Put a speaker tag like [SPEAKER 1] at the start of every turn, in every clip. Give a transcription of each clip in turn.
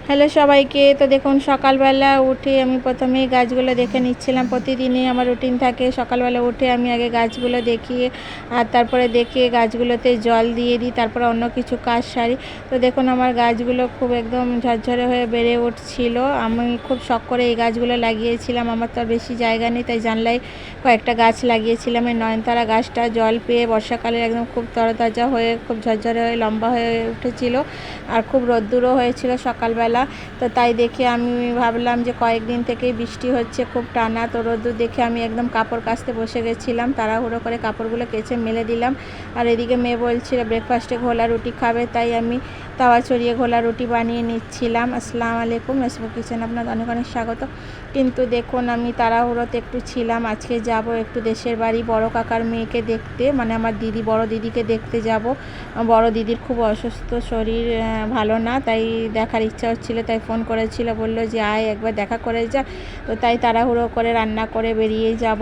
[SPEAKER 1] Hello সবাইকে। তো দেখুন সকালবেলা উঠে আমি প্রথমেই গাছগুলো দেখে নিচ্ছিলাম। প্রতিদিনই আমার রুটিন থাকে সকালবেলা উঠে আমি আগে গাছগুলো দেখি আর তারপরে দেখে গাছগুলোতে জল দিয়ে দিই, তারপরে অন্য কিছু কাজ সারি। তো দেখুন আমার গাছগুলো খুব একদম ঝরঝরে হয়ে বেড়ে উঠছিল। আমি খুব শখ করে এই গাছগুলো লাগিয়েছিলাম। আমার তো আর বেশি জায়গা নেই, তাই জানলায় কয়েকটা গাছ লাগিয়েছিলাম। এই নয়নতারা গাছটা জল পেয়ে বর্ষাকালে একদম খুব তরতাজা হয়ে খুব ঝরঝরে হয়ে লম্বা হয়ে উঠেছিল আর খুব রোদ্দুরও হয়েছিল সকালবেলা। তো তাই দেখে আমি ভাবলাম যে কয়েকদিন থেকেই বৃষ্টি হচ্ছে খুব টানা, তো রোদ্দুর দেখে আমি একদম কাপড় কাচতে বসে গেছিলাম। তাড়াহুড়ো করে কাপড়গুলো কেচে মেলে দিলাম। আর এদিকে মেয়ে বলছিল ব্রেকফাস্টে ঘোলা রুটি খাবে, তাই আমি তাওয়া চড়িয়ে ঘোলা রুটি বানিয়ে নিচ্ছিলাম। আসসালামু আলাইকুম, নাসিমা কিচেন আপনাদের অনেক অনেক স্বাগত। কিন্তু দেখুন আমি তাড়াহুড়োতে একটু ছিলাম। আজকে যাব একটু দেশের বাড়ি বড় কাকার মেয়েকে দেখতে, মানে আমার দিদি বড় দিদিকে দেখতে যাব। বড় দিদির খুব অসুস্থ, শরীর ভালো না, তাই দেখার ইচ্ছা হচ্ছিল, তাই ফোন করেছিল, বলল যে আয় একবার দেখা করে যা। তো তাই তাড়াহুড়ো করে রান্না করে বেরিয়ে যাব।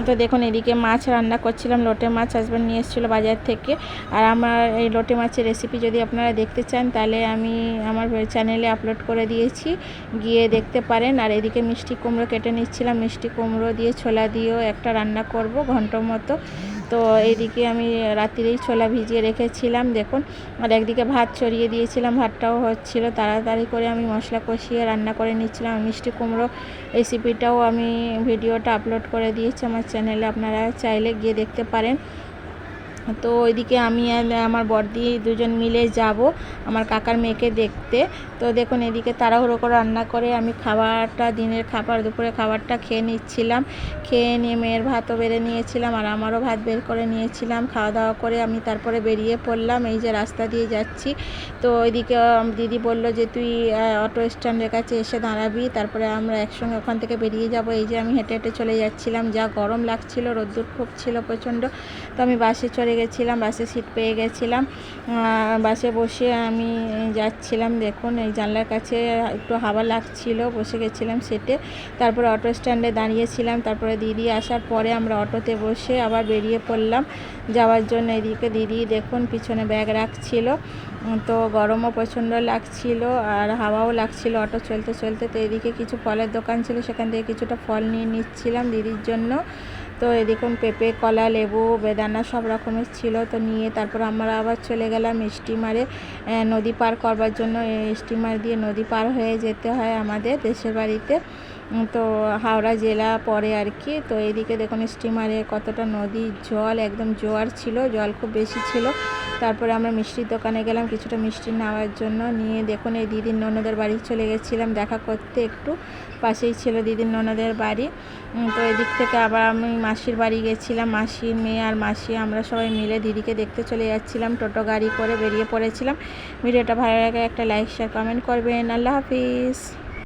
[SPEAKER 1] তো দেখুন এদিকে মাছ রান্না করছিলাম, লোটে মাছ হাজব্যান্ড নিয়ে এসেছিলো বাজার থেকে। আর আমার এই লোটে মাছের রেসিপি যদি আপনারা দেখতে চান তাহলে আমি আমার চ্যানেলে আপলোড করে দিয়েছি, গিয়ে দেখতে পারেন। আর এদিকে মিষ্টি কুমড়ো কেটে নিচ্ছিলাম, মিষ্টি কুমড়ো দিয়ে ছোলা দিয়েও একটা রান্না করব ঘন্ট মতো। তো এইদিকে আমি রাত্রিরেই ছোলা ভিজিয়ে রেখেছিলাম দেখুন। আর একদিকে ভাত চড়িয়ে দিয়েছিলাম, ভাতটাও হচ্ছিল। তাড়াতাড়ি করে আমি মশলা কষিয়ে রান্না করে নিচ্ছিলাম। মিষ্টি কুমড়ো রেসিপিটাও আমি ভিডিওটা আপলোড করে দিয়েছি আমার চ্যানেলে, আপনারা চাইলে গিয়ে দেখতে পারেন। তো ওইদিকে আমি আর আমার বড়দি দুজন মিলে যাব আমার কাকার মেয়েকে দেখতে। তো দেখুন এদিকে তাড়াহুড়ো করে রান্না করে আমি খাবারটা, দিনের খাবার দুপুরে খাবারটা খেয়ে নিচ্ছিলাম। খেয়ে নিয়ে মেয়ের ভাতও বেড়ে নিয়েছিলাম আর আমারও ভাত বের করে নিয়েছিলাম। খাওয়া দাওয়া করে আমি তারপরে বেরিয়ে পড়লাম, এই যে রাস্তা দিয়ে যাচ্ছি। তো ওইদিকে দিদি বলল যে তুই অটো স্ট্যান্ডের কাছে এসে দাঁড়াবি, তারপরে আমরা একসঙ্গে ওখান থেকে বেরিয়ে যাব। এই যে আমি হেঁটে হেঁটে চলে যাচ্ছিলাম, যা গরম লাগছিল, রোদ্দুর খুব ছিল প্রচণ্ড। তো আমি বাসে চড়ে গেছিলাম, বাসে সিট পেয়ে গেছিলাম। বাসে বসে আমি যাচ্ছিলাম, দেখুন এই জানলার কাছে একটু হাওয়া লাগছিল, বসে গেছিলাম সিটে। তারপরে অটো স্ট্যান্ডে দাঁড়িয়েছিলাম, তারপরে দিদি আসার পরে আমরা অটোতে বসে আবার বেরিয়ে পড়লাম যাওয়ার জন্য। এদিকে দিদি দেখুন পিছনে ব্যাগ রাখছিল। তো গরমও প্রচণ্ড লাগছিল আর হাওয়াও লাগছিল অটো চলতে চলতে। তো এদিকে কিছু ফলের দোকান ছিল, সেখান থেকে কিছুটা ফল নিয়ে নিচ্ছিলাম দিদির জন্য। তো এদিকে পেঁপে, কলা, লেবু, বেদানা সব রকমের ছিল। তো নিয়ে তারপর আমরা আবার চলে গেলাম স্টিমারে নদী পার করবার জন্য। স্টিমার দিয়ে নদী পার হয়ে যেতে হয় আমাদের দেশের বাড়িতে, তো হাওড়া জেলা পড়ে আর কি। তো এইদিকে দেখুন স্টিমারে কতটা নদীর জল, একদম জোয়ার ছিল, জল খুব বেশি ছিল। তারপরে আমরা মিষ্টির দোকানে গেলাম কিছুটা মিষ্টি নেওয়ার জন্য। নিয়ে দেখুন এই দিদির ননদের বাড়ি চলে গেছিলাম দেখা করতে, একটু পাশেই ছিল দিদির ননদের বাড়ি। তো এদিক থেকে আবার আমি মাসির বাড়ি গেছিলাম, মাসির মেয়ে আর মাসি আমরা সবাই মিলে দিদিকে দেখতে চলে যাচ্ছিলাম, টোটো গাড়ি করে বেরিয়ে পড়েছিলাম। ভিডিওটা ভালো লাগে একটা লাইক শেয়ার কমেন্ট করবেন। আল্লাহ হাফিজ।